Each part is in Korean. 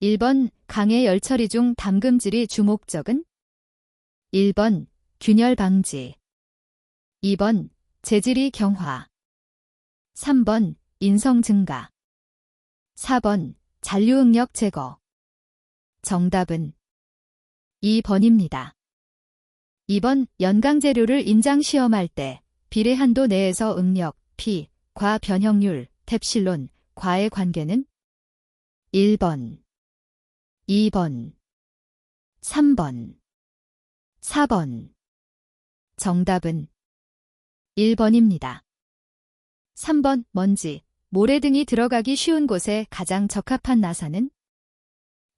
1번 강의 열처리 중 담금질이 주목적은? 1번 균열 방지, 2번 재질이 경화, 3번 인성 증가, 4번 잔류응력 제거. 정답은 2번입니다. 2번 연강재료를 인장 시험할 때 비례 한도 내에서 응력, P, 과 변형률, 뎁실론, 과의 관계는? 1번, 2번, 3번, 4번. 정답은 1번입니다. 3번 먼지, 모래 등이 들어가기 쉬운 곳에 가장 적합한 나사는?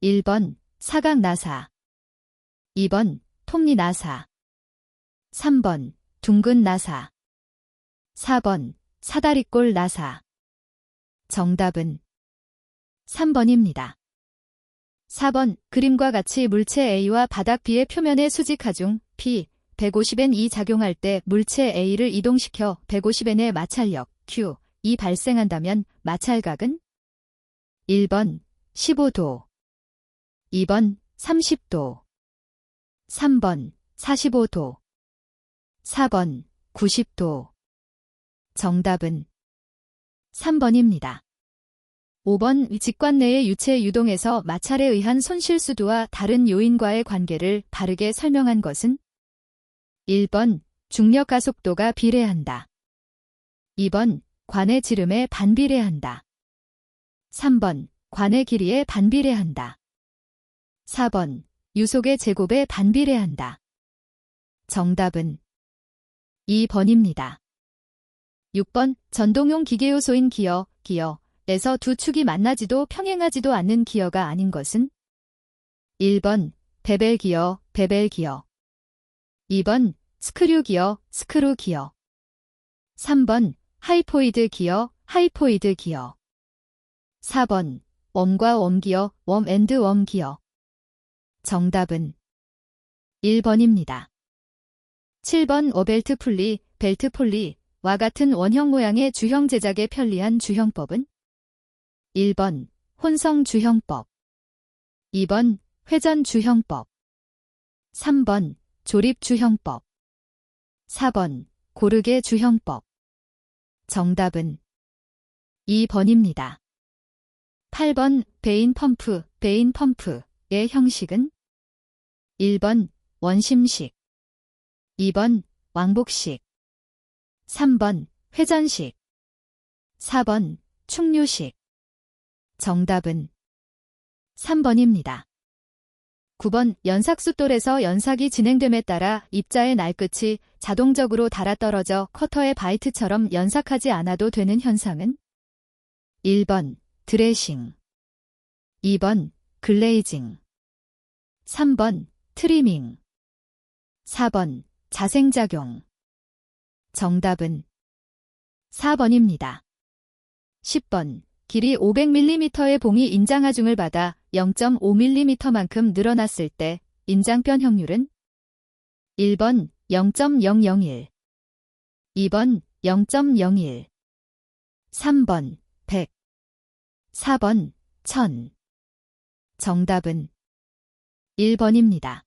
1번 사각 나사, 2번 톱니 나사, 3번 둥근 나사, 4번 사다리꼴 나사. 정답은 3번입니다. 4번 그림과 같이 물체 A와 바닥 B의 표면의 수직 하중 P 150N이 작용할 때 물체 A를 이동시켜 150N의 마찰력 Q이 발생한다면 마찰각은? 1번 15도, 2번 30도, 3번 45도, 4번 90도. 정답은 3번입니다. 5번 직관 내의 유체 유동에서 마찰에 의한 손실수도와 다른 요인과의 관계를 바르게 설명한 것은? 1번 중력 가속도가 비례한다. 2번 관의 지름에 반비례한다. 3번 관의 길이에 반비례한다. 4번 유속의 제곱에 반비례한다. 정답은 2번입니다. 6번 전동용 기계요소인 기어에서 두 축이 만나지도 평행하지도 않는 기어가 아닌 것은? 1번 베벨 기어, 2번 스크류 기어, 스크루 기어. 3번 하이포이드 기어, 하이포이드 기어. 4번 웜과 웜기어, 웜 기어. 정답은 1번입니다. 7번 어벨트 풀리, 벨트 폴리와 같은 원형 모양의 주형 제작에 편리한 주형법은? 1번 혼성 주형법, 2번 회전 주형법, 3번 조립 주형법, 4번 고르게 주형법. 정답은 2번입니다. 8번 베인 펌프의 형식은? 1번 원심식, 2번 왕복식, 3번 회전식, 4번 충류식. 정답은 3번입니다. 9번 연삭숫돌에서 연삭이 진행됨에 따라 입자의 날끝이 자동적으로 닳아떨어져 커터의 바이트처럼 연삭하지 않아도 되는 현상은? 1번 드레싱, 2번 글레이징, 3번 트리밍, 4번 자생작용. 정답은 4번입니다. 10번 길이 500mm의 봉이 인장하중을 받아 0.5mm만큼 늘어났을 때 인장 변형률은? 1번 0.001, 2번 0.01, 3번 100, 4번 1000. 정답은 1번입니다.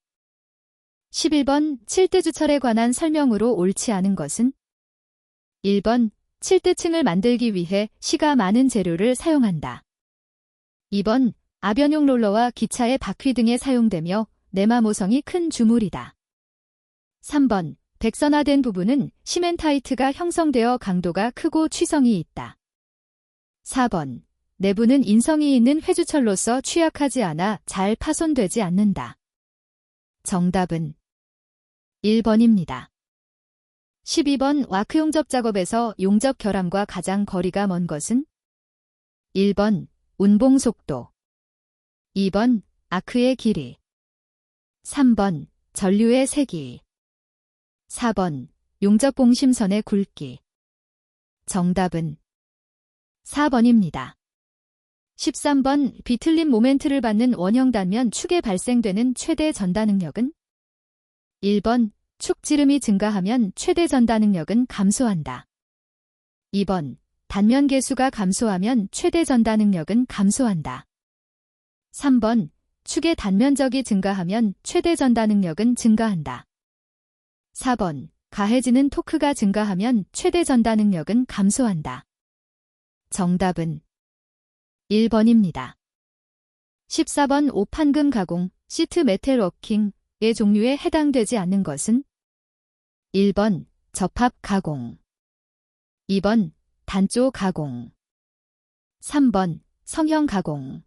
11번 칠대주철에 관한 설명으로 옳지 않은 것은? 1번 칠대층을 만들기 위해 시가 많은 재료를 사용한다. 2번 아변용 롤러와 기차의 바퀴 등에 사용되며 내마모성이 큰 주물이다. 3번 백선화된 부분은 시멘타이트가 형성되어 강도가 크고 취성이 있다. 4번 내부는 인성이 있는 회주철로서 취약하지 않아 잘 파손되지 않는다. 정답은 1번입니다. 12번 와크 용접 작업에서 용접 결함과 가장 거리가 먼 것은? 1번 운봉 속도, 2번 아크의 길이, 3번 전류의 세기, 4번 용접 봉심선의 굵기. 정답은 4번입니다. 13번 비틀림 모멘트를 받는 원형 단면 축에 발생되는 최대 전단응력은? 1번 축 지름이 증가하면 최대 전단응력은 감소한다. 2번 단면 개수가 감소하면 최대 전단응력은 감소한다. 3번, 축의 단면적이 증가하면 최대 전다 능력은 증가한다. 4번, 가해지는 토크가 증가하면 최대 전다 능력은 감소한다. 정답은 1번입니다. 14번 오판금 가공, 시트 메탈 워킹의 종류에 해당되지 않는 것은 1번, 접합 가공 2번, 단조 가공 3번, 성형 가공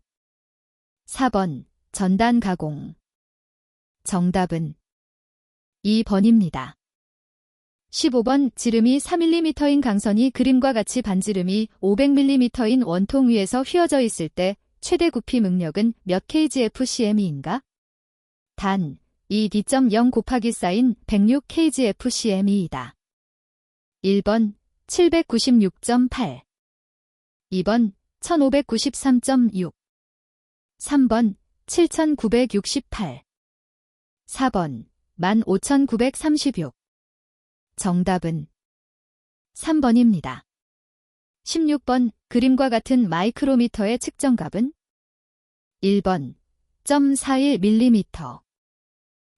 4번, 전단 가공 정답은 2번입니다. 15번 지름이 4mm인 강선이 그림과 같이 반지름이 500mm인 원통 위에서 휘어져 있을 때 최대 굽힘 응력은 몇 kgfcm인가? 단, 2D.0 곱하기 사인 106 kgfcm이다. 1번 796.8 2번 1593.6 3번 7968 4번 15936 정답은 3번입니다. 16번 그림과 같은 마이크로미터의 측정값은 1번 0.41mm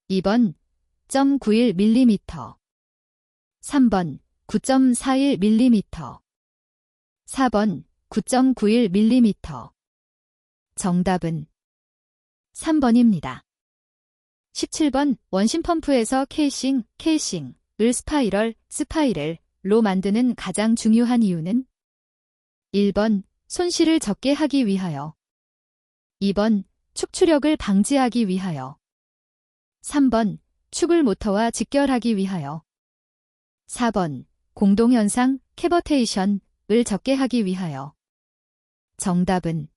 2번 0.91mm 3번 9.41mm 4번 9.91mm 정답은 3번입니다. 17번 원심 펌프에서 케이싱을 스파이럴로 만드는 가장 중요한 이유는 1번 손실을 적게 하기 위하여 2번 축출력을 방지하기 위하여 3번 축을 모터와 직결하기 위하여 4번 공동현상 캐버테이션을 적게 하기 위하여 정답은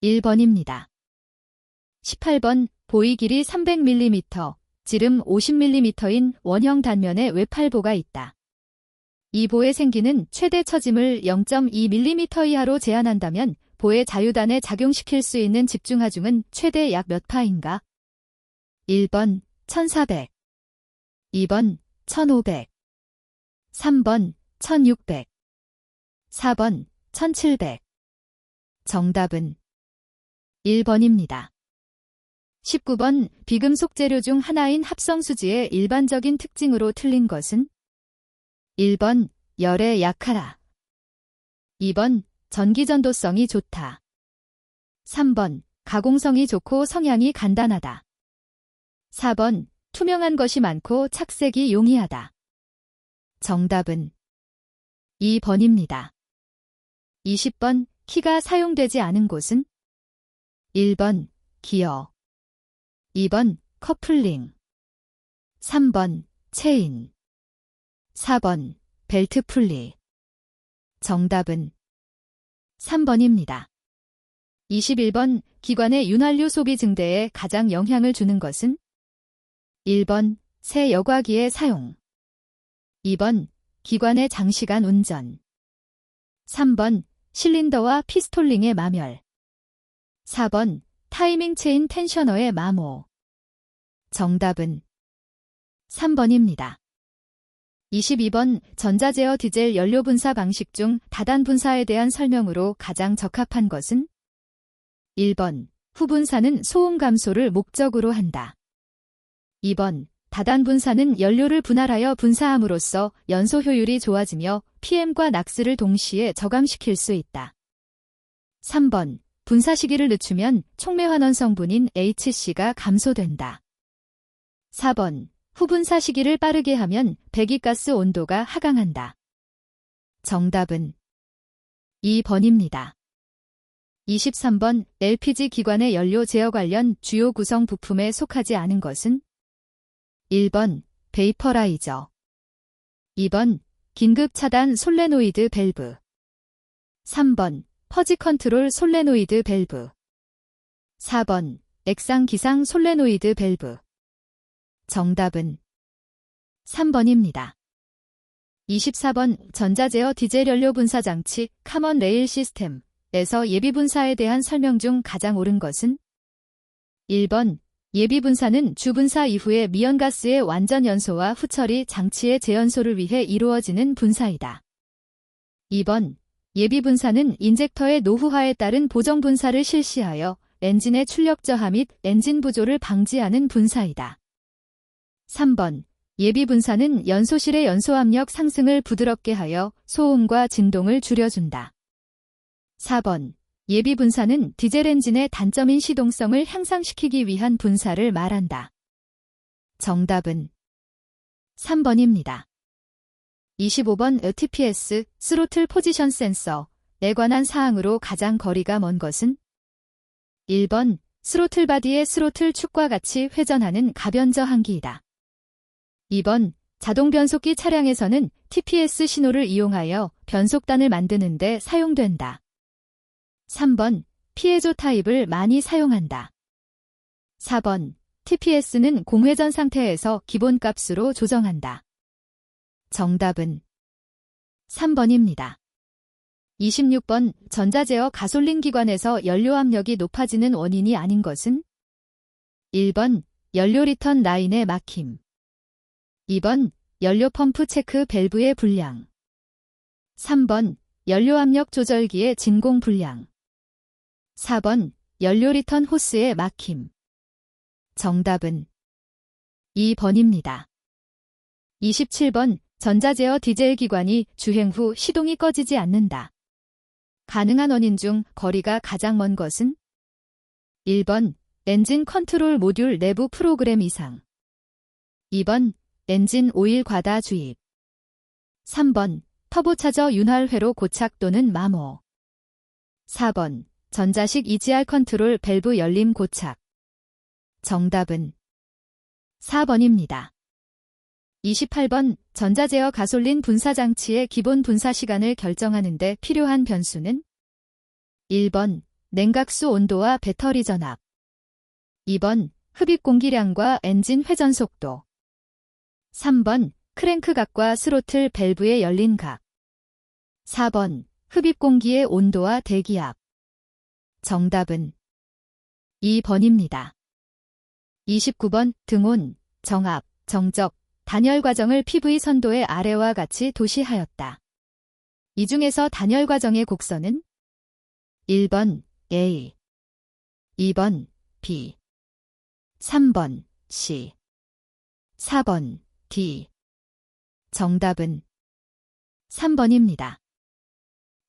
1번입니다. 18번 보이 길이 300mm, 지름 50mm인 원형 단면에 외팔보가 있다. 이 보에 생기는 최대 처짐을 0.2mm 이하로 제한한다면 보의 자유단에 작용시킬 수 있는 집중하중은 최대 약 몇 파인가? 1번 1400 2번 1500 3번 1600 4번 1700 정답은 1번입니다. 19번 비금속 재료 중 하나인 합성수지의 일반적인 특징으로 틀린 것은 1번 열에 약하다 2번 전기전도성이 좋다 3번 가공성이 좋고 성향이 간단하다 4번 투명한 것이 많고 착색이 용이하다 정답은 2번입니다. 20번 키가 사용되지 않은 곳은 1번 기어 2번 커플링 3번 체인 4번 벨트 풀리 정답은 3번입니다. 21번 기관의 윤활유 소비 증대에 가장 영향을 주는 것은 1번 새 여과기의 사용 2번 기관의 장시간 운전 3번 실린더와 피스톨링의 마멸 4번 타이밍 체인 텐셔너의 마모 정답은 3번입니다. 22번 전자제어 디젤 연료 분사 방식 중 다단 분사에 대한 설명으로 가장 적합한 것은 1번 후분사는 소음 감소를 목적으로 한다. 2번 다단 분사는 연료를 분할하여 분사함으로써 연소 효율이 좋아지며 PM과 낙스를 동시에 저감시킬 수 있다. 3번 분사 시기를 늦추면 촉매환원 성분인 HC가 감소된다. 4번 후분사 시기를 빠르게 하면 배기가스 온도가 하강한다. 정답은 2번입니다. 23번 LPG 기관의 연료 제어 관련 주요 구성 부품에 속하지 않은 것은 1번 베이퍼라이저 2번 긴급 차단 솔레노이드 밸브 3번 퍼지 컨트롤 솔레노이드 밸브 4번 액상 기상 솔레노이드 밸브 정답은 3번입니다. 24번 전자제어 디젤 연료 분사 장치 카먼 레일 시스템에서 예비 분사에 대한 설명 중 가장 옳은 것은 1번 예비 분사는 주분사 이후에 미연가스의 완전 연소와 후처리 장치의 재연소를 위해 이루어지는 분사이다. 2번 예비 분사는 인젝터의 노후화에 따른 보정 분사를 실시하여 엔진의 출력 저하 및 엔진 부조를 방지하는 분사이다. 3번 예비 분사는 연소실의 연소압력 상승을 부드럽게 하여 소음과 진동을 줄여준다. 4번 예비 분사는 디젤 엔진의 단점인 시동성을 향상시키기 위한 분사를 말한다. 정답은 3번입니다. 25번 TPS, 스로틀 포지션 센서에 관한 사항으로 가장 거리가 먼 것은? 1번, 스로틀 바디의 스로틀 축과 같이 회전하는 가변 저항기이다. 2번, 자동 변속기 차량에서는 TPS 신호를 이용하여 변속단을 만드는 데 사용된다. 3번, 피에조 타입을 많이 사용한다. 4번, TPS는 공회전 상태에서 기본값으로 조정한다. 정답은 3번입니다. 26번 전자제어 가솔린 기관에서 연료압력이 높아지는 원인이 아닌 것은? 1번 연료 리턴 라인의 막힘, 2번 연료 펌프 체크 밸브의 불량, 3번 연료압력 조절기의 진공 불량, 4번 연료 리턴 호스의 막힘. 정답은 2번입니다. 27번 전자제어 디젤 기관이 주행 후 시동이 꺼지지 않는다. 가능한 원인 중 거리가 가장 먼 것은? 1번 엔진 컨트롤 모듈 내부 프로그램 이상, 2번 엔진 오일 과다 주입, 3번 터보차저 윤활 회로 고착 또는 마모, 4번 전자식 EGR 컨트롤 밸브 열림 고착. 정답은 4번입니다. 28번 전자제어 가솔린 분사장치의 기본 분사 시간을 결정하는 데 필요한 변수는? 1번 냉각수 온도와 배터리 전압, 2번 흡입 공기량과 엔진 회전 속도, 3번 크랭크각과 스로틀 밸브의 열린 각, 4번 흡입 공기의 온도와 대기압. 정답은 2번입니다. 29번 등온, 정압, 정적, 단열 과정을 PV 선도의 아래와 같이 도시하였다. 이 중에서 단열 과정의 곡선은? 1번 A, 2번 B, 3번 C, 4번 D. 정답은 3번입니다.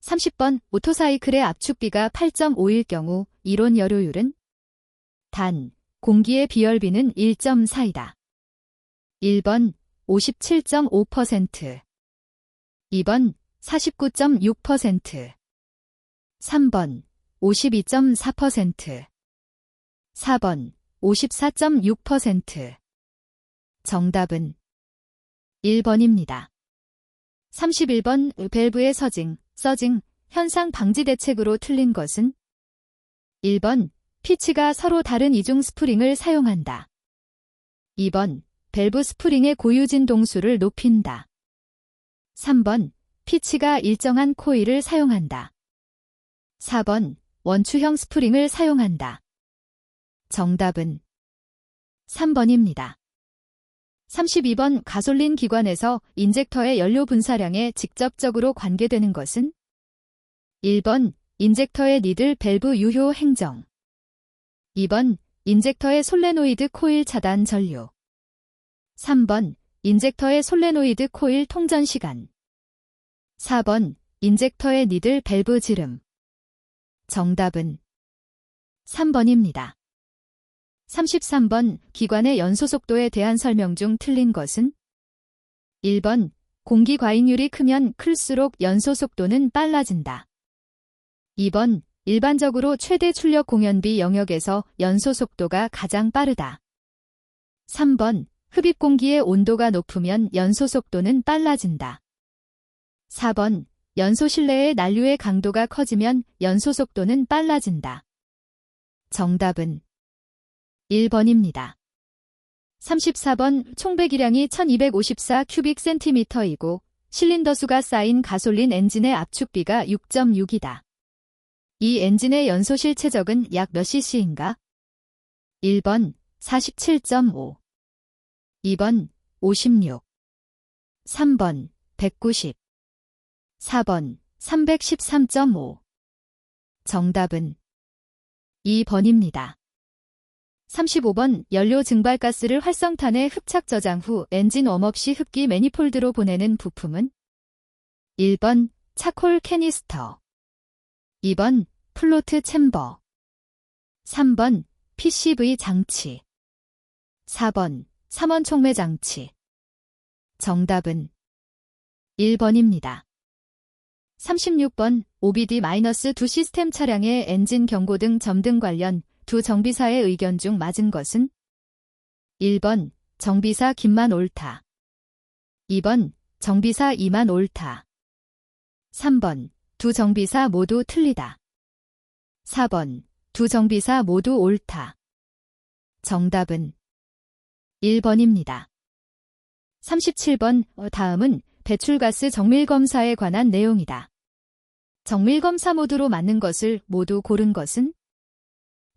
30번 오토사이클의 압축비가 8.5일 경우 이론 여료율은? 단, 공기의 비열비는 1.4이다. 1번 57.5%, 2번 49.6%, 3번 52.4%, 4번 54.6%. 정답은 1번입니다. 31번 밸브의 서징, 현상 방지 대책으로 틀린 것은? 1번 피치가 서로 다른 이중 스프링을 사용한다. 2번 밸브 스프링의 고유 진동수를 높인다. 3번 피치가 일정한 코일을 사용한다. 4번 원추형 스프링을 사용한다. 정답은 3번입니다. 32번 가솔린 기관에서 인젝터의 연료 분사량에 직접적으로 관계되는 것은? 1번 인젝터의 니들 밸브 유효 행정, 2번 인젝터의 솔레노이드 코일 차단 전류, 3번 인젝터의 솔레노이드 코일 통전 시간, 4번 인젝터의 니들 밸브 지름. 정답은 3번입니다. 33번 기관의 연소 속도에 대한 설명 중 틀린 것은? 1번 공기 과잉률이 크면 클수록 연소 속도는 빨라진다. 2번 일반적으로 최대 출력 공연비 영역에서 연소 속도가 가장 빠르다. 3번 흡입 공기의 온도가 높으면 연소 속도는 빨라진다. 4번 연소 실내의 난류의 강도가 커지면 연소 속도는 빨라진다. 정답은 1번입니다. 34번 총 배기량이 1254 큐빅 센티미터이고 실린더 수가 쌓인 가솔린 엔진의 압축비가 6.6이다. 이 엔진의 연소실 최적은 약 몇 cc인가? 1번 47.5, 2번 56, 3번 190, 4번 313.5. 정답은 2번입니다. 35번 연료 증발가스를 활성탄에 흡착 저장 후 엔진 웜업 시 흡기 매니폴드로 보내는 부품은 1번 차콜 캐니스터, 2번 플로트 챔버, 3번 PCV 장치, 4번 삼원 촉매 장치. 정답은 1번입니다. 36번 OBD-2 시스템 차량의 엔진 경고등 점등 관련 두 정비사의 의견 중 맞은 것은 1번 정비사 김만 옳다, 2번 정비사 이만 옳다, 3번 두 정비사 모두 틀리다, 4번 두 정비사 모두 옳다. 정답은 1번입니다. 37번 다음은 배출가스 정밀검사에 관한 내용이다. 정밀검사 모두로 맞는 것을 모두 고른 것은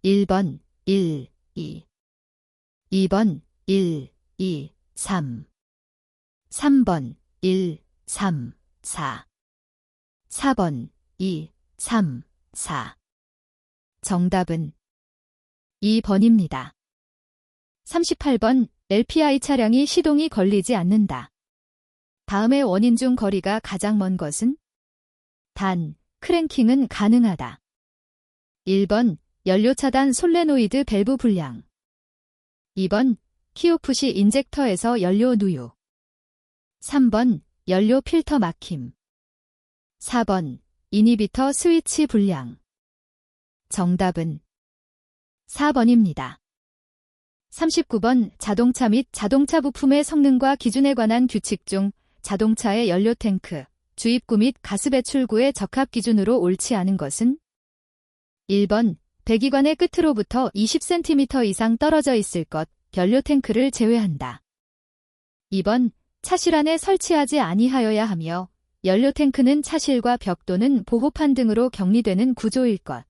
1번 1, 2, 2번 1, 2, 3, 3번 1, 3, 4, 4번 2, 3, 4. 정답은 2번입니다. 38번 LPI 차량이 시동이 걸리지 않는다. 다음의 원인 중 거리가 가장 먼 것은? 단, 크랭킹은 가능하다. 1번 연료 차단 솔레노이드 밸브 불량, 2번 키오프시 인젝터에서 연료 누유, 3번 연료 필터 막힘, 4번 이니비터 스위치 불량. 정답은 4번입니다. 39번 자동차 및 자동차 부품의 성능과 기준에 관한 규칙 중 자동차의 연료 탱크, 주입구 및 가스 배출구의 적합 기준으로 옳지 않은 것은? 1번 배기관의 끝으로부터 20cm 이상 떨어져 있을 것, 연료 탱크를 제외한다. 2번 차실 안에 설치하지 아니하여야 하며 연료 탱크는 차실과 벽 또는 보호판 등으로 격리되는 구조일 것.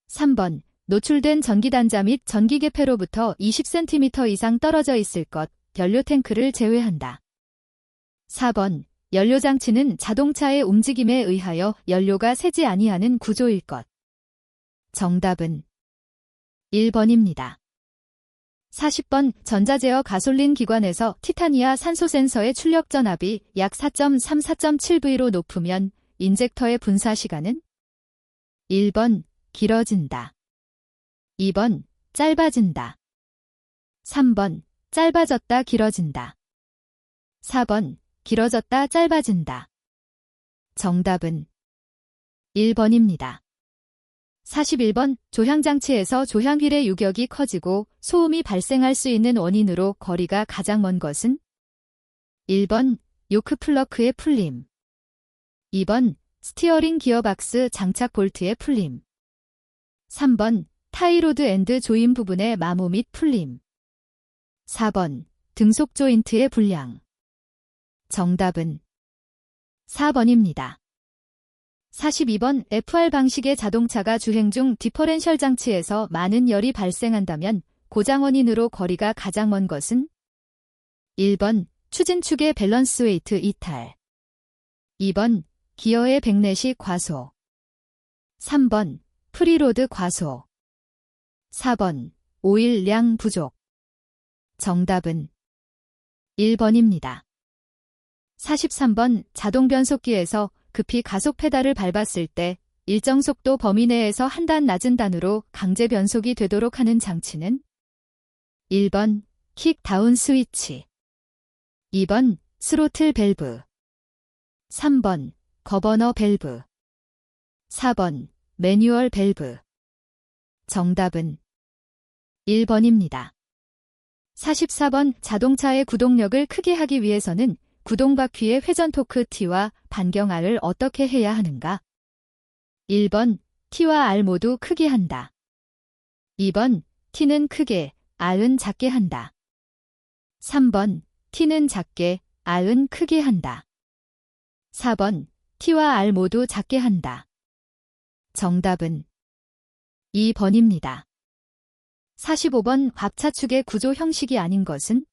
3번 노출된 전기단자 및 전기개폐로부터 20cm 이상 떨어져 있을 것, 연료 탱크를 제외한다. 4번 연료장치는 자동차의 움직임에 의하여 연료가 새지 아니하는 구조일 것. 정답은 1번입니다. 40번 전자제어 가솔린 기관에서 티타니아 산소 센서의 출력 전압이 약 4.3-4.7V로 높으면 인젝터의 분사 시간은? 1번 길어진다, 2번 짧아진다, 3번 짧아졌다 길어진다, 4번 길어졌다 짧아진다. 정답은 1번입니다. 41번 조향장치에서 조향휠의 유격이 커지고 소음이 발생할 수 있는 원인으로 거리가 가장 먼 것은? 1번 요크 플러크의 풀림, 2번 스티어링 기어박스 장착 볼트의 풀림, 3번 타이로드 앤드 조임 부분의 마모 및 풀림, 4번 등속 조인트의 불량. 정답은 4번입니다. 42번 FR 방식의 자동차가 주행 중 디퍼렌셜 장치에서 많은 열이 발생한다면 고장 원인으로 거리가 가장 먼 것은? 1번 추진축의 밸런스 웨이트 이탈, 2번 기어의 백내시 과소, 3번 프리로드 과소, 4번 오일량 부족. 정답은 1번입니다. 43번 자동 변속기에서 급히 가속 페달을 밟았을 때 일정 속도 범위 내에서 한 단 낮은 단으로 강제 변속이 되도록 하는 장치는? 1번 킥 다운 스위치, 2번 스로틀 밸브, 3번 거버너 밸브, 4번 매뉴얼 밸브. 정답은 1번입니다. 44번 자동차의 구동력을 크게 하기 위해서는 구동바퀴의 회전 토크 T와 반경 R을 어떻게 해야 하는가? 1번 T와 R 모두 크게 한다. 2번 T는 크게, R은 작게 한다. 3번 T는 작게, R은 크게 한다. 4번 T와 R 모두 작게 한다. 정답은 2번입니다. 45번 밥차축의 구조 형식이 아닌 것은?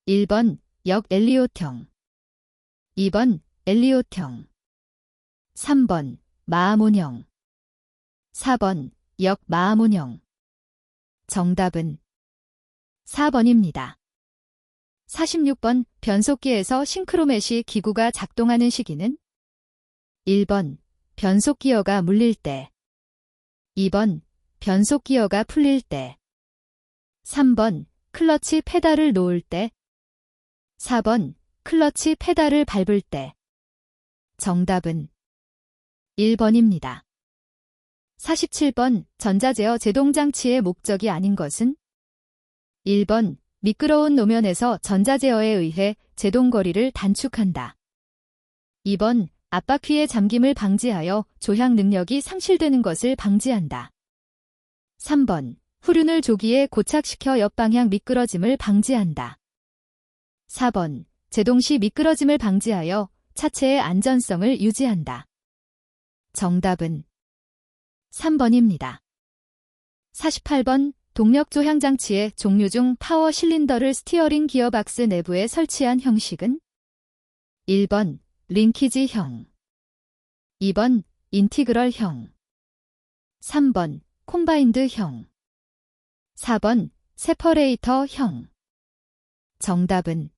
1번 역 엘리ոտ형, 2번 엘리ոտ형, 3번 마하몬형, 4번 역 마하몬형. 정답은 4번입니다. 46번 변속기에서 싱크로매시 기구가 작동하는 시기는 1번 변속기어가 물릴 때, 2번 변속기어가 풀릴 때, 3번 클러치 페달을 놓을 때, 4번 클러치 페달을 밟을 때. 정답은 1번입니다. 47번 전자제어 제동장치의 목적이 아닌 것은 1번 미끄러운 노면에서 전자제어에 의해 제동거리를 단축한다. 2번 앞바퀴의 잠김을 방지하여 조향 능력이 상실되는 것을 방지한다. 3번 후륜을 조기에 고착시켜 옆방향 미끄러짐을 방지한다. 4번 제동 시 미끄러짐을 방지하여 차체의 안전성을 유지한다. 정답은 3번입니다. 48번 동력 조향 장치의 종류 중 파워 실린더를 스티어링 기어박스 내부에 설치한 형식은 1번 링키지형, 2번 인티그럴형, 3번 콤바인드형, 4번 세퍼레이터형. 정답은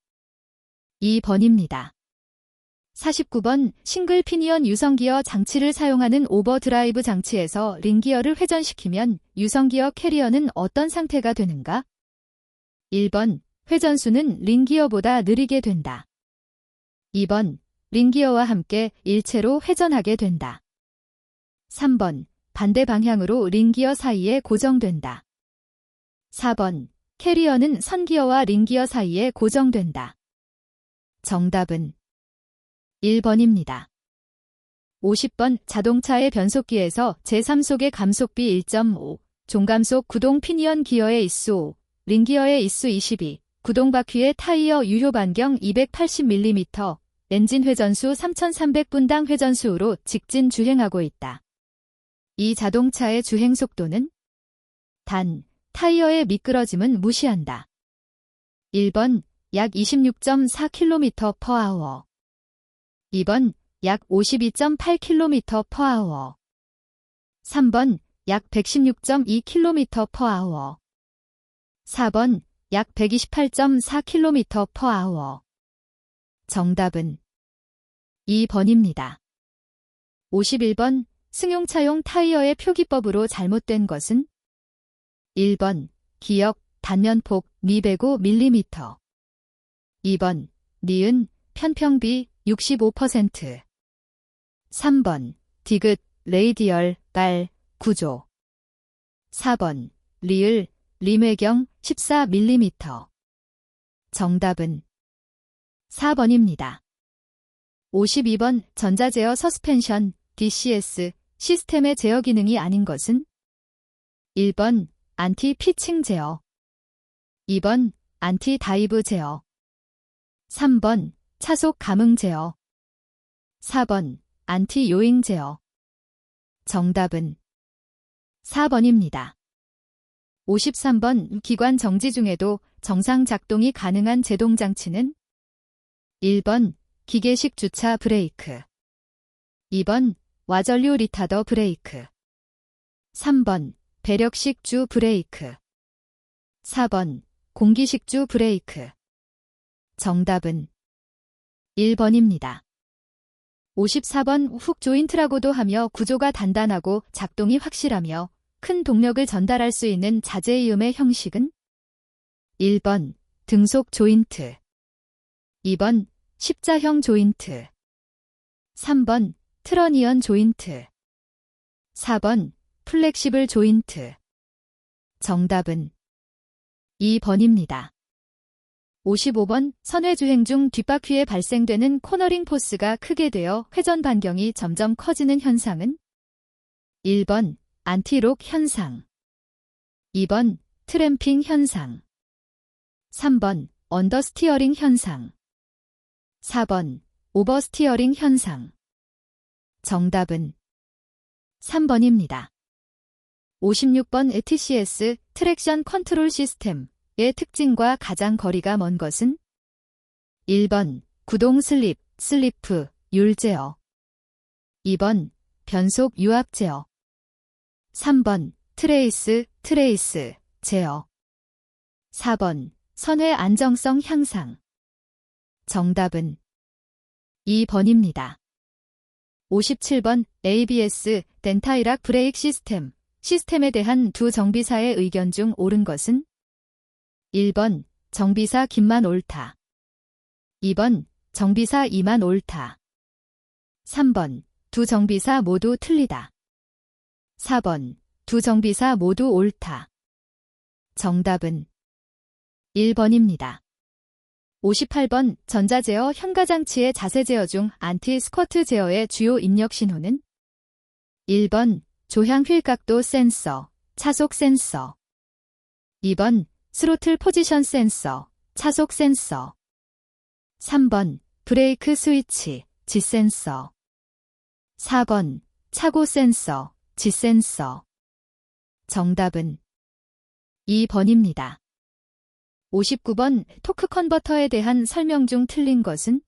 2번입니다. 49번 싱글 피니언 유성기어 장치를 사용하는 오버드라이브 장치에서 링기어를 회전시키면 유성기어 캐리어는 어떤 상태가 되는가? 1번 회전수는 링기어보다 느리게 된다. 2번 링기어와 함께 일체로 회전하게 된다. 3번 반대 방향으로 링기어 사이에 고정된다. 4번 캐리어는 선기어와 링기어 사이에 고정된다. 정답은 1번입니다. 50번 자동차의 변속기에서 제3속의 감속비 1.5, 종감속 구동 피니언 기어의 입수 5, 링기어의 입수 22, 구동 바퀴의 타이어 유효 반경 280mm, 엔진 회전수 3300분당 회전수로 직진 주행하고 있다. 이 자동차의 주행 속도는? 단, 타이어의 미끄러짐은 무시한다. 1번 약 26.4km/h, 2번 약 52.8km/h, 3번 약 116.2km/h, 4번 약 128.4km/h. 정답은 2번입니다. 51번 승용차용 타이어의 표기법으로 잘못된 것은? 1번 기역, 단면폭, 미배구 밀리미터, 2번 니은, 편평비 65%, 3번 디귿, 레이디얼, 발, 구조, 4번 리을, 림외경 14mm. 정답은 4번입니다. 52번 전자제어 서스펜션, DCS, 시스템의 제어 기능이 아닌 것은? 1번 안티 피칭 제어, 2번 안티 다이브 제어, 3번 차속 감응 제어, 4번 안티 요잉 제어. 정답은 4번입니다. 53번 기관 정지 중에도 정상 작동이 가능한 제동 장치는? 1번 기계식 주차 브레이크, 2번 와전류 리타더 브레이크, 3번 배력식 주 브레이크, 4번 공기식 주 브레이크. 정답은 1번입니다. 54번 훅 조인트라고도 하며 구조가 단단하고 작동이 확실하며 큰 동력을 전달할 수 있는 자재이음의 형식은? 1번 등속 조인트, 2번 십자형 조인트, 3번 트러니언 조인트, 4번 플렉시블 조인트. 정답은 2번입니다. 55번 선회주행 중 뒷바퀴에 발생되는 코너링 포스가 크게 되어 회전 반경이 점점 커지는 현상은? 1번 안티록 현상, 2번 트램핑 현상, 3번 언더스티어링 현상, 4번 오버스티어링 현상. 정답은 3번입니다. 56번 TCS 트랙션 컨트롤 시스템의 특징과 가장 거리가 먼 것은? 1번 구동 슬립, 슬리프, 율 제어, 2번 변속 유압 제어, 3번 트레이스, 제어. 4번, 선회 안정성 향상. 정답은 2번입니다. 57번, ABS, 덴타이락 브레이크 시스템에 대한 두 정비사의 의견 중 옳은 것은? 1번, 정비사 김만 옳다. 2번, 정비사 이만 옳다. 3번, 두 정비사 모두 틀리다. 4번, 두 정비사 모두 옳다. 정답은 1번입니다. 58번, 전자제어 현가장치의 자세 제어 중 안티 스쿼트 제어의 주요 입력 신호는? 1번, 조향 휠 각도 센서, 차속 센서. 2번, 스로틀 포지션 센서, 차속 센서. 3번, 브레이크 스위치, G 센서. 4번, 차고 센서, G 센서. 정답은 2번입니다. 59번, 토크 컨버터에 대한 설명 중 틀린 것은?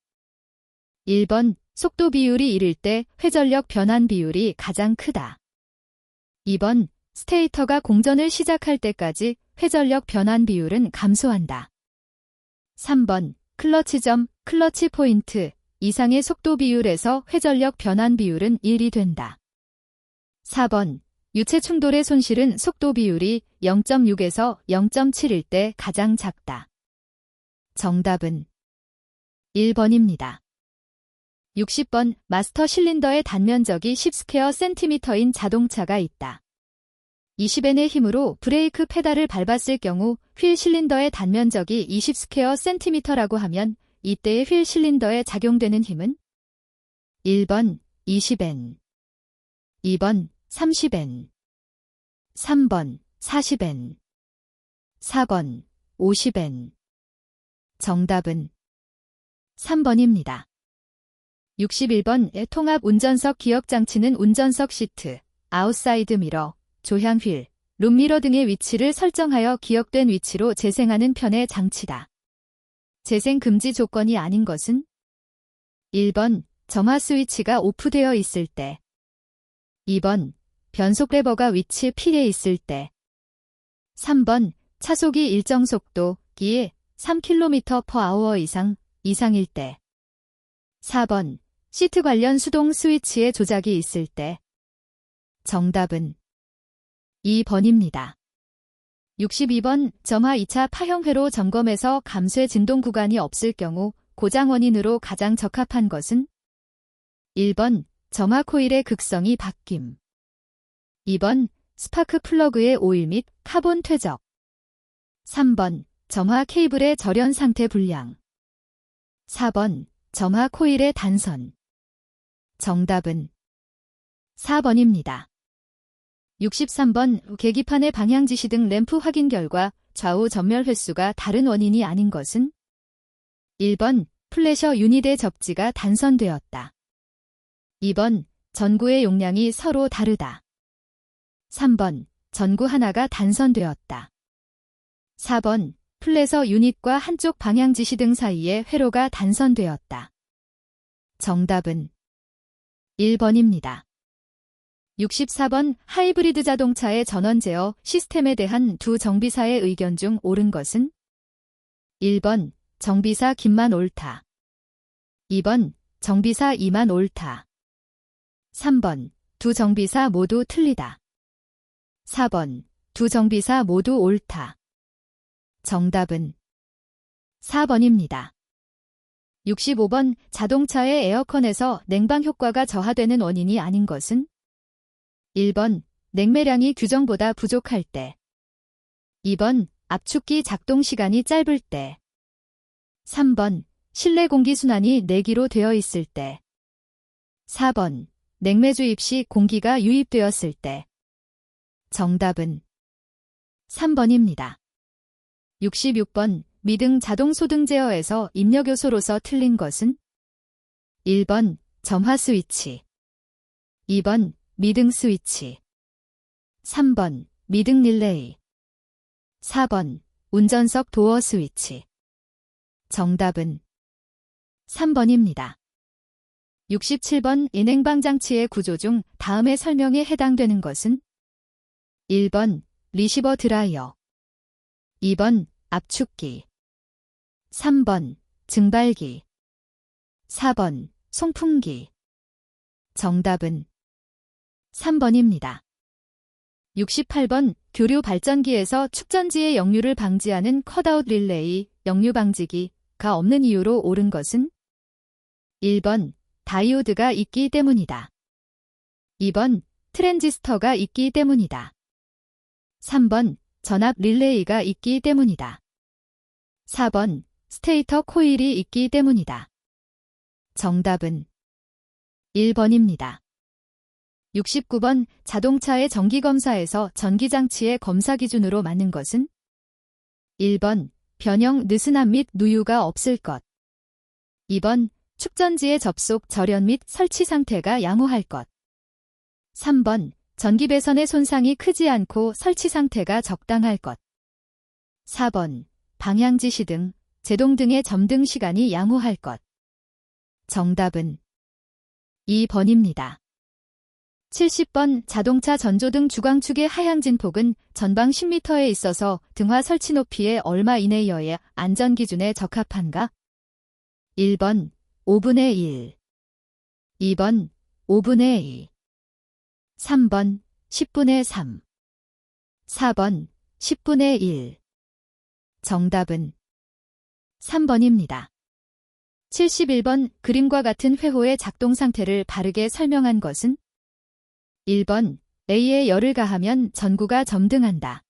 1번, 속도 비율이 이를 때 회전력 변환 비율이 가장 크다. 2번, 스테이터가 공전을 시작할 때까지 회전력 변환 비율은 감소한다. 3번, 클러치 포인트 이상의 속도 비율에서 회전력 변환 비율은 1이 된다. 4번, 유체 충돌의 손실은 속도 비율이 0.6에서 0.7일 때 가장 작다. 정답은 1번입니다. 60번, 마스터 실린더의 단면적이 10스퀘어 센티미터인 자동차가 있다. 20N의 힘으로 브레이크 페달을 밟았을 경우 휠 실린더의 단면적이 20 스퀘어 센티미터라고 하면 이때의 휠 실린더에 작용되는 힘은? 1번 20N, 2번 30N, 3번 40N, 4번 50N. 정답은 3번입니다. 61번, 통합 운전석 기억 장치는 운전석 시트, 아웃사이드 미러, 조향 휠, 룸미러 등의 위치를 설정하여 기억된 위치로 재생하는 편의 장치다. 재생 금지 조건이 아닌 것은? 1번, 점화 스위치가 오프되어 있을 때. 2번, 변속 레버가 위치 P에 있을 때. 3번, 차속이 일정 속도, 기에 3km/h 이상일 때. 4번, 시트 관련 수동 스위치의 조작이 있을 때. 정답은 2번입니다. 62번, 점화 2차 파형회로 점검에서 감쇄 진동 구간이 없을 경우 고장 원인으로 가장 적합한 것은? 1번, 점화 코일의 극성이 바뀜. 2번, 스파크 플러그의 오일 및 카본 퇴적. 3번, 점화 케이블의 절연 상태 불량. 4번, 점화 코일의 단선. 정답은 4번입니다. 63번, 계기판의 방향 지시 등 램프 확인 결과 좌우 전멸 횟수가 다른 원인이 아닌 것은? 1번, 플래셔 유닛의 접지가 단선되었다. 2번, 전구의 용량이 서로 다르다. 3번, 전구 하나가 단선되었다. 4번, 플래셔 유닛과 한쪽 방향 지시 등 사이에 회로가 단선되었다. 정답은 1번입니다. 64번, 하이브리드 자동차의 전원 제어 시스템에 대한 두 정비사의 의견 중 옳은 것은? 1번, 정비사 김만 옳다. 2번, 정비사 이만 옳다. 3번, 두 정비사 모두 틀리다. 4번, 두 정비사 모두 옳다. 정답은 4번입니다. 65번, 자동차의 에어컨에서 냉방 효과가 저하되는 원인이 아닌 것은? 1번, 냉매량이 규정보다 부족할 때. 2번, 압축기 작동 시간이 짧을 때. 3번, 실내 공기순환이 내기로 되어 있을 때. 4번, 냉매 주입 시 공기가 유입되었을 때. 정답은 3번입니다. 66번, 미등 자동 소등 제어에서 입력 요소로서 틀린 것은? 1번, 점화 스위치. 2번, 미등 스위치. 3번, 미등 릴레이. 4번, 운전석 도어 스위치. 정답은 3번입니다. 67번, 인행방 장치의 구조 중 다음의 설명에 해당되는 것은? 1번 리시버 드라이어, 2번 압축기, 3번 증발기, 4번 송풍기. 정답은 3번입니다. 68번 교류 발전기에서 축전지의 역류를 방지하는 컷아웃 릴레이, 역류 방지기가 없는 이유로 옳은 것은 1번 다이오드가 있기 때문이다. 2번 트랜지스터가 있기 때문이다. 3번 전압 릴레이가 있기 때문이다. 4번 스테이터 코일이 있기 때문이다. 정답은 1번입니다. 69번 자동차의 정기검사에서 전기장치의 검사 기준으로 맞는 것은 1번 변형 느슨함 및 누유가 없을 것, 2번 축전지의 접속 절연 및 설치 상태가 양호할 것, 3번 전기 배선의 손상이 크지 않고 설치 상태가 적당할 것, 4번 방향 지시 등, 제동 등의 점등 시간이 양호할 것. 정답은 2번입니다. 70번 자동차 전조등 주광축의 하향 진폭은 전방 10m에 있어서 등화 설치 높이의 얼마 이내여야 안전기준에 적합한가? 1번 5분의 1, 2번 5분의 2, 3번 10분의 3, 4번 10분의 1. 정답은 3번입니다. 71번 그림과 같은 회호의 작동 상태를 바르게 설명한 것은 1번 A에 열을 가하면 전구가 점등한다.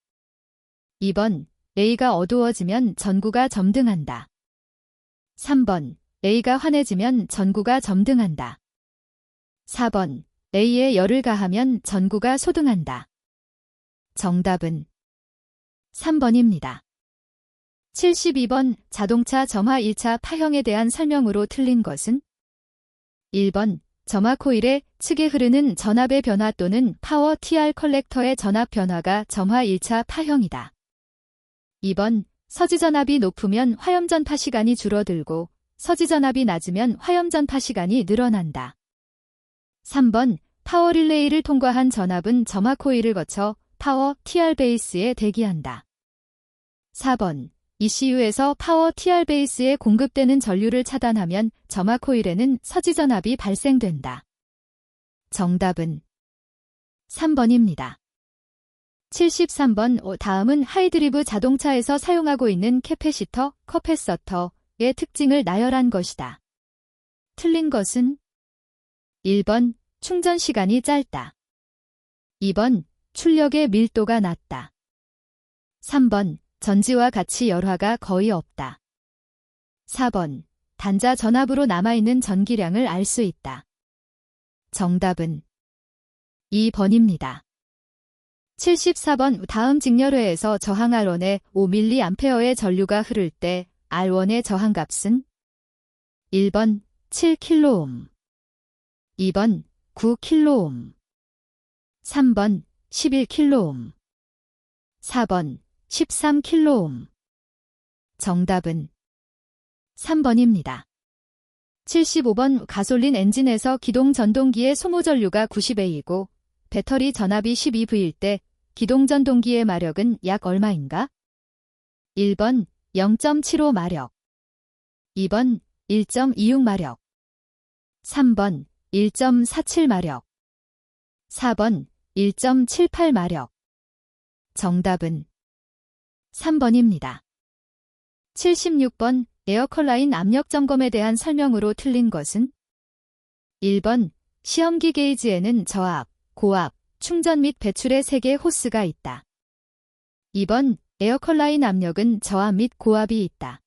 2번 A가 어두워지면 전구가 점등한다. 3번 A가 환해지면 전구가 점등한다. 4번 A에 열을 가하면 전구가 소등한다. 정답은 3번입니다. 72번 자동차 점화 1차 파형에 대한 설명으로 틀린 것은 1번 점화 코일의 측에 흐르는 전압의 변화 또는 파워 TR 컬렉터의 전압 변화가 점화 1차 파형이다. 2번 서지전압이 높으면 화염전파 시간이 줄어들고 서지전압이 낮으면 화염전파 시간이 늘어난다. 3번 파워 릴레이를 통과한 전압은 점화 코일을 거쳐 파워 TR 베이스에 대기한다. 4번 ECU에서 파워 TR 베이스에 공급되는 전류를 차단하면 점화 코일에는 서지전압이 발생된다. 정답은 3번입니다. 73번 다음은 하이드리브 자동차에서 사용하고 있는 캐패시터, 커패서터의 특징을 나열한 것이다. 틀린 것은 1번 충전 시간이 짧다. 2번 출력의 밀도가 낮다. 3번 전지와 같이 열화가 거의 없다. 4번 단자 전압으로 남아있는 전기량을 알 수 있다. 정답은 2번입니다. 74번 다음 직렬회에서 저항 R1에 5mA의 전류가 흐를 때 R1의 저항값은 1번 7kΩ, 2번 9kΩ, 3번 11kΩ, 4번 13kΩ. 정답은 3번입니다. 75번 가솔린 엔진에서 기동 전동기의 소모 전류가 90A이고 배터리 전압이 12V일 때 기동 전동기의 마력은 약 얼마인가? 1번 0.75마력, 2번 1.26마력, 3번 1.47마력, 4번 1.78마력. 정답은 3번입니다. 76번 에어컬라인 압력 점검에 대한 설명으로 틀린 것은 1번 시험기 게이지에는 저압, 고압, 충전 및 배출의 3개 호스가 있다. 2번 에어컬라인 압력은 저압 및 고압이 있다.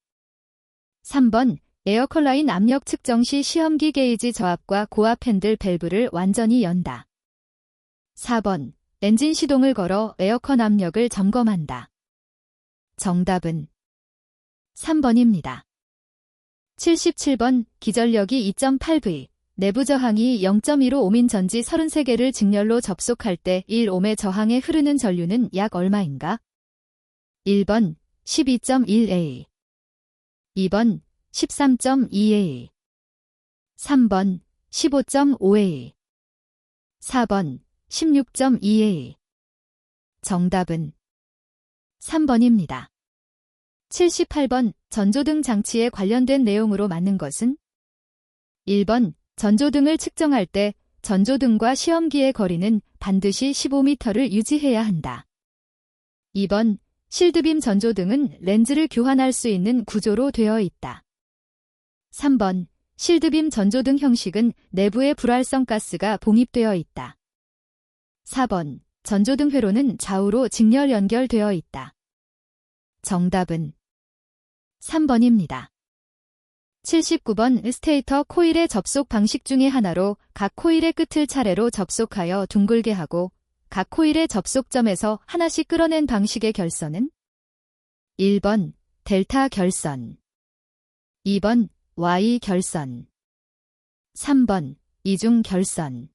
3번 에어컬라인 압력 측정 시 시험기 게이지 저압과 고압 핸들 밸브를 완전히 연다. 4번 엔진 시동을 걸어 에어컨 압력을 점검한다. 정답은 3번입니다. 77번 기전력이 2.8V, 내부 저항이 0.15 ohm인 전지 33개를 직렬로 접속할 때 1ohm의 저항에 흐르는 전류는 약 얼마인가? 1번 12.1A, 2번 13.2A, 3번 15.5A, 4번 16.2A. 정답은 3번입니다. 78번 전조등 장치에 관련된 내용으로 맞는 것은 1번 전조등을 측정할 때 전조등과 시험기의 거리는 반드시 15m를 유지해야 한다. 2번 실드빔 전조등은 렌즈를 교환할 수 있는 구조로 되어 있다. 3번 실드빔 전조등 형식은 내부에 불활성 가스가 봉입되어 있다. 4번 전조등 회로는 좌우로 직렬 연결되어 있다. 정답은 3번입니다. 79번 스테이터 코일의 접속 방식 중의 하나로 각 코일의 끝을 차례로 접속하여 둥글게 하고 각 코일의 접속점에서 하나씩 끌어낸 방식의 결선은 1번 델타 결선, 2번 Y 결선, 3번 이중 결선,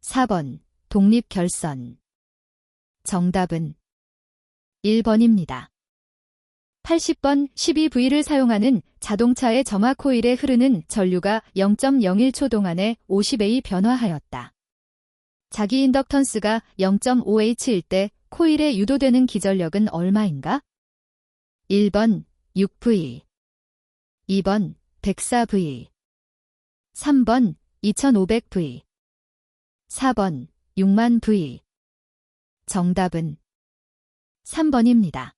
4번 독립 결선. 정답은 1번입니다. 80번 12V를 사용하는 자동차의 점화 코일에 흐르는 전류가 0.01초 동안에 50A 변화하였다. 자기 인덕턴스가 0.5H일 때 코일에 유도되는 기전력은 얼마인가? 1번 6V, 2번 104V, 3번 2500V, 4번 6만 V. 정답은 3번입니다.